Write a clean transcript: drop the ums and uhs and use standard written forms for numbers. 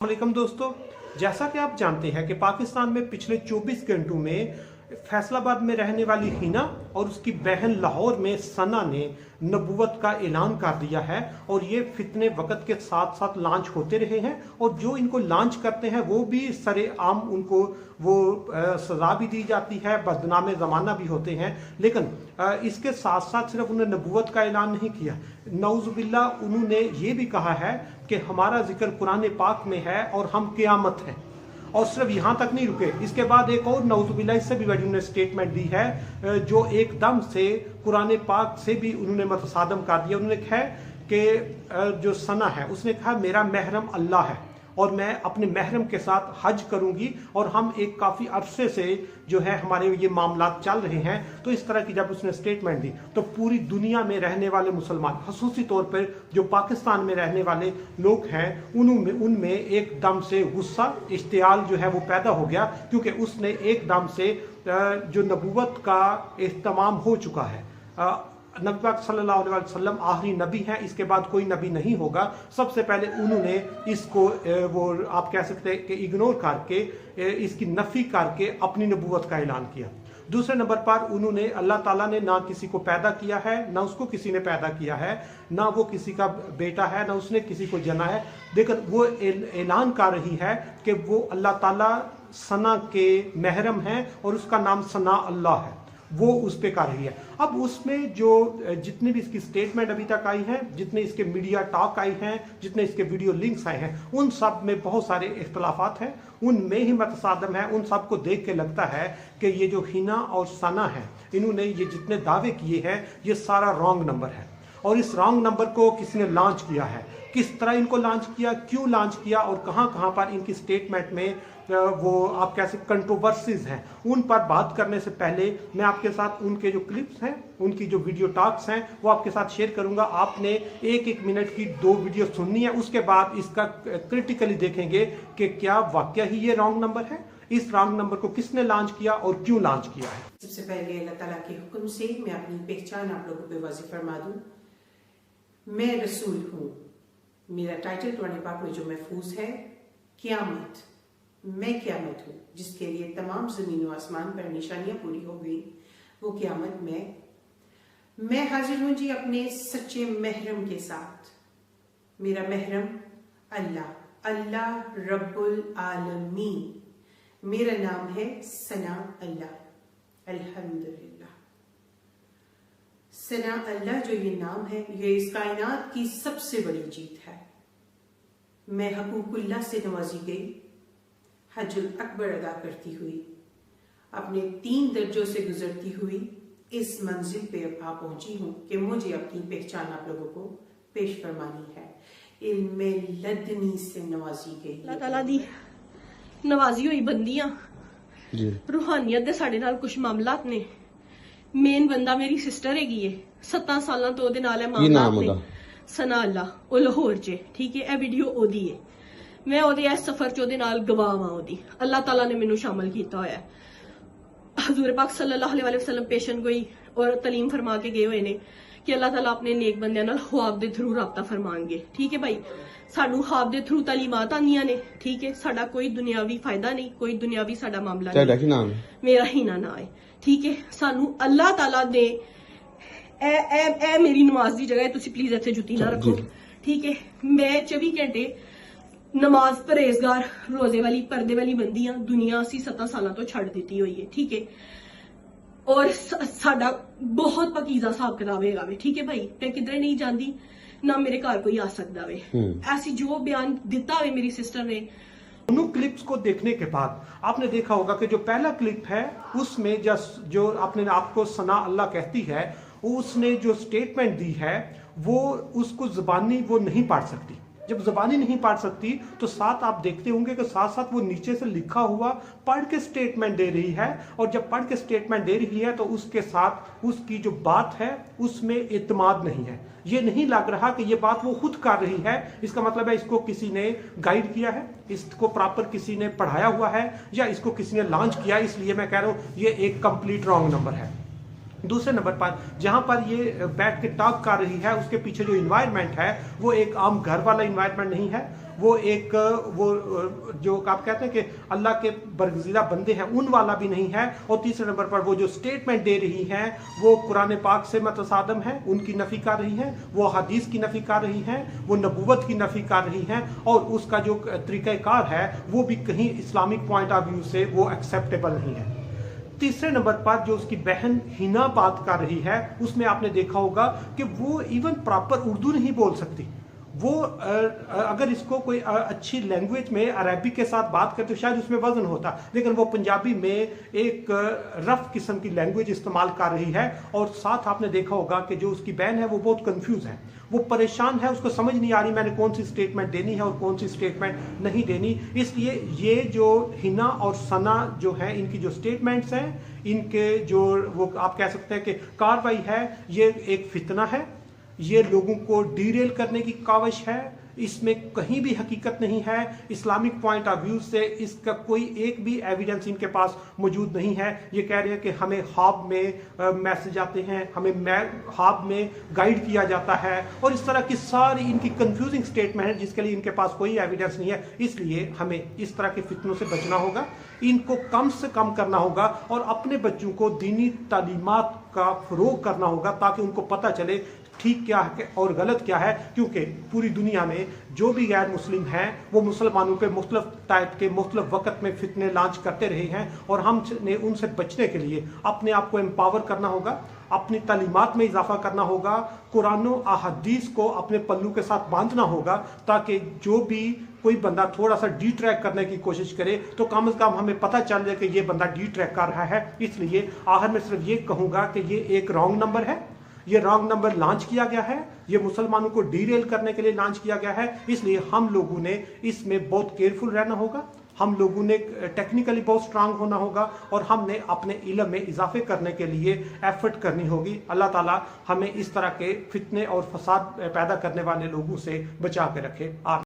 वालेकुम दोस्तों, जैसा कि आप जानते हैं कि पाकिस्तान में पिछले 24 घंटों में फैसलाबाद में रहने वाली हिना और उसकी बहन लाहौर में सना ने नबूवत का ऐलान कर दिया है और ये फितने वक्त के साथ साथ लॉन्च होते रहे हैं और जो इनको लॉन्च करते हैं वो भी सरेआम उनको वो सज़ा भी दी जाती है, बदनाम ज़माना भी होते हैं। लेकिन इसके साथ साथ सिर्फ उन्होंने नबूवत का ऐलान नहीं किया, नऊज़ुबिल्लाह उन्होंने ये भी कहा है कि हमारा जिक्र कुरान पाक में है और हम क़यामत हैं। और सिर्फ यहाँ तक नहीं रुके, इसके बाद एक और नऊज़ुबिल्लाह इससे भी बड़ी उन्होंने स्टेटमेंट दी है जो एकदम से कुरान पाक से भी उन्होंने मतसादम कर दिया। उन्होंने कहा कि जो सना है उसने कहा मेरा महरम अल्लाह है और मैं अपने महरम के साथ हज करूंगी और हम एक काफ़ी अरसे से जो है हमारे ये मामला चल रहे हैं। तो इस तरह की जब उसने स्टेटमेंट दी तो पूरी दुनिया में रहने वाले मुसलमान, खसूसी तौर पर जो पाकिस्तान में रहने वाले लोग हैं, उनमें एकदम से गुस्सा, इश्तियाल जो है वो पैदा हो गया, क्योंकि उसने एकदम से जो नबूवत का इख्तिताम हो चुका है। नबी पाक सल्लल्लाहु अलैहि वसल्लम आखिरी नबी हैं, इसके बाद कोई नबी नहीं होगा। सबसे पहले उन्होंने इसको वो आप कह सकते हैं कि इग्नोर करके इसकी नफी करके अपनी नबूवत का ऐलान किया। दूसरे नंबर पर उन्होंने अल्लाह ताला ने ना किसी को पैदा किया है, ना उसको किसी ने पैदा किया है, ना वो किसी का बेटा है, ना उसने किसी को जना है। लेकिन वो ऐलान कर रही है कि वो अल्लाह ताला सना के महरम हैं और उसका नाम सना अल्लाह है, वो उस पे कर रही है। अब उसमें जो जितने भी इसकी स्टेटमेंट अभी तक आई हैं, जितने इसके मीडिया टॉक आई हैं, जितने इसके वीडियो लिंक्स आए हैं, उन सब में बहुत सारे इख्तलाफात हैं, उनमें ही मतसादम है। उन सब को देख के लगता है कि ये जो हिना और सना है, इन्होंने ये जितने दावे किए हैं ये सारा रॉन्ग नंबर है और इस रॉन्ग नंबर को किसी ने लॉन्च किया है। किस तरह इनको लॉन्च किया, क्यों लॉन्च किया और कहां कहां पर इनकी स्टेटमेंट में वो आप कैसे कंट्रोवर्सीज हैं, उन पर बात करने से पहले मैं आपके साथ उनके जो क्लिप्स हैं, उनकी जो वीडियो टॉक्स हैं, वो आपके साथ शेयर करूंगा। आपने एक एक मिनट की 2 वीडियो सुननी है, उसके बाद इसका क्रिटिकली देखेंगे कि क्या वाकया ही ये रॉन्ग नंबर है, इस रॉन्ग नंबर को किसने लॉन्च किया और क्यों लॉन्च किया है। सबसे पहले अल्लाह ताला के हुक्म से मैं अपनी पहचान आप लोगों पे वाज़ेह फरमा दूं। मैं रसूल हूँ, मेरा टाइटल कुरान पाक में जो महफूज है, क़यामत, मैं क़यामत हूँ जिसके लिए तमाम ज़मीन और आसमान पर निशानियां पूरी हो गई, वो क़यामत मैं हाजिर हूँ जी अपने सच्चे महरम के साथ। मेरा महरम अल्लाह रब्बुल आलमीन, मेरा नाम है सना अल्लाह। अल्हम्दुलिल्लाह, सना अल्लाह जो ये नाम है, ये इस कायनात की सबसे बड़ी जीत है। मैं हकूकुल्लाह से नवाजी गई, हज्जुल अकबर अदा करती हुई, अपने 3 दर्जों से गुजरती हुई इस मंजिल पे अब आ पहुंची हूँ कि मुझे अपनी पहचान आप लोगों को पेश फरमानी है। इल्मे लदनी से नवाजी गई, अल्लाह ताला दी नवाजी हुई बंदियां रूहानियत दे साडे नाल कुछ मामलात ने। मेन बंदा मेरी सिस्टर हैगी है, 17 साल तो ओदे नाल है मामलात ने। सना अल्लाह, ओ लाहौर च, ठीक है। ए वीडियो ओदी है, मैं ओदे इस सफर च ओदे नाल गवाह हां। ओदी अल्लाह ताला ने मैनू शामिल किया होया है। हजूर पाक सल्लल्लाहु अलैहि वसल्लम पेशन गोई और तलीम फरमा के गए हुए ने कि अल्लाह ताला अपने नेक बंदियां नाल ख्वाब दे थ्रू राबता फरमाएंगे, ठीक है भाई। सानू ख्वाब दे थ्रू तालीमात आंदियां ने, ठीक है। साडा कोई दुनियावी फायदा नहीं, कोई दुनियावी साडा मामला नहीं। मेरा हिना ना है, ठीक है। सानू अल्लाह ताला दे ए मेरी नमाज दी जगह है, तुसी प्लीज इत्थे जुत्ती ना रखो, ठीक है। मैं 24 घंटे नमाज परहेजगार रोजे वाली पर्दे वाली बंदियां दुनिया असी 17 साल तो छड़ दी हुई है, ठीक है। और साडा बहुत पकीजा हिसाब किताब है, ठीक है भाई। मैं किधरे नहीं जाती, ना मेरे घर कोई आ सकता वे। ऐसी जो बयान दिता है मेरी सिस्टर ने। दोनों क्लिप्स को देखने के बाद आपने देखा होगा कि जो पहला क्लिप है उसमें जो आपने आपको सना अल्लाह कहती है, उसने जो स्टेटमेंट दी है वो उसको जुबानी वो नहीं पढ़ सकती। जब जुबानी नहीं पढ़ सकती तो साथ आप देखते होंगे कि साथ साथ वो नीचे से लिखा हुआ पढ़ के स्टेटमेंट दे रही है, और जब पढ़ के स्टेटमेंट दे रही है तो उसके साथ उसकी जो बात है उसमें इत्माद नहीं है। ये नहीं लग रहा कि ये बात वो खुद कर रही है। इसका मतलब है इसको किसी ने गाइड किया है, इसको प्रॉपर किसी ने पढ़ाया हुआ है, या इसको किसी ने लॉन्च किया। इसलिए मैं कह रहा हूँ ये एक कंप्लीट रॉन्ग नंबर है। दूसरे नंबर पर जहां पर ये बैठ के टॉक कर रही है, उसके पीछे जो इन्वायरमेंट है वो एक आम घर वाला इन्वायरमेंट नहीं है। وہ ایک وہ جو آپ کہتے ہیں کہ اللہ کے برگزیدہ بندے ہیں ان والا بھی نہیں ہے، اور تیسرے نمبر پر وہ جو سٹیٹمنٹ دے رہی ہیں وہ قرآن پاک سے متصادم ہے، ان کی نفی کر رہی ہیں، وہ حدیث کی نفی کر رہی ہیں، وہ نبوت کی نفی کر رہی ہیں، اور اس کا جو طریقہ کار ہے وہ بھی کہیں اسلامک پوائنٹ آف ویو سے وہ ایکسیپٹیبل نہیں ہے۔ تیسرے نمبر پر جو اس کی بہن ہینا بات کر رہی ہے، اس میں آپ نے دیکھا ہوگا کہ وہ ایون پراپر اردو نہیں بول سکتی۔ وہ اگر اس کو کوئی اچھی لینگویج میں عربی کے ساتھ بات کرتے شاید اس میں وزن ہوتا، لیکن وہ پنجابی میں ایک رف قسم کی لینگویج استعمال کر رہی ہے، اور ساتھ آپ نے دیکھا ہوگا کہ جو اس کی بہن ہے وہ بہت کنفیوز ہے، وہ پریشان ہے، اس کو سمجھ نہیں آ رہی میں نے کون سی سٹیٹمنٹ دینی ہے اور کون سی سٹیٹمنٹ نہیں دینی۔ اس لیے یہ جو ہنا اور ثنا جو ہیں ان کی جو سٹیٹمنٹس ہیں، ان کے جو وہ آپ کہہ سکتے ہیں کہ کاروائی ہے، یہ ایک فتنہ ہے، یہ لوگوں کو ڈیریل کرنے کی کاوش ہے، اس میں کہیں بھی حقیقت نہیں ہے، اسلامک پوائنٹ آف ویو سے اس کا کوئی ایک بھی ایویڈنس ان کے پاس موجود نہیں ہے۔ یہ کہہ رہے ہیں کہ ہمیں خواب میں میسج آتے ہیں، ہمیں خواب میں گائیڈ کیا جاتا ہے، اور اس طرح کی ساری ان کی کنفیوزنگ سٹیٹمنٹ ہے جس کے لیے ان کے پاس کوئی ایویڈنس نہیں ہے۔ اس لیے ہمیں اس طرح کے فتنوں سے بچنا ہوگا، ان کو کم سے کم کرنا ہوگا، اور اپنے بچوں کو دینی تعلیمات کا فروغ کرنا ہوگا تاکہ ان کو پتہ چلے ٹھیک کیا ہے اور غلط کیا ہے، کیونکہ پوری دنیا میں جو بھی غیر مسلم ہیں وہ مسلمانوں پہ مختلف ٹائپ کے مختلف وقت میں فتنے لانچ کرتے رہے ہیں، اور ہم نے ان سے بچنے کے لیے اپنے آپ کو امپاور کرنا ہوگا، اپنی تعلیمات میں اضافہ کرنا ہوگا، قرآن و احادیث کو اپنے پلو کے ساتھ باندھنا ہوگا، تاکہ جو بھی کوئی بندہ تھوڑا سا ڈی ٹریک کرنے کی کوشش کرے تو کم از کم ہمیں پتہ چل جائے کہ یہ بندہ ڈی ٹریک کر رہا ہے۔ اس لیے آخر میں صرف یہ کہوں گا کہ یہ ایک رانگ نمبر ہے، یہ رانگ نمبر لانچ کیا گیا ہے، یہ مسلمانوں کو ڈیریل کرنے کے لیے لانچ کیا گیا ہے۔ اس لیے ہم لوگوں نے اس میں بہت کیئرفل رہنا ہوگا، ہم لوگوں نے ٹیکنیکلی بہت سٹرانگ ہونا ہوگا، اور ہم نے اپنے علم میں اضافے کرنے کے لیے ایفرٹ کرنی ہوگی۔ اللہ تعالیٰ ہمیں اس طرح کے فتنے اور فساد پیدا کرنے والے لوگوں سے بچا کے رکھے۔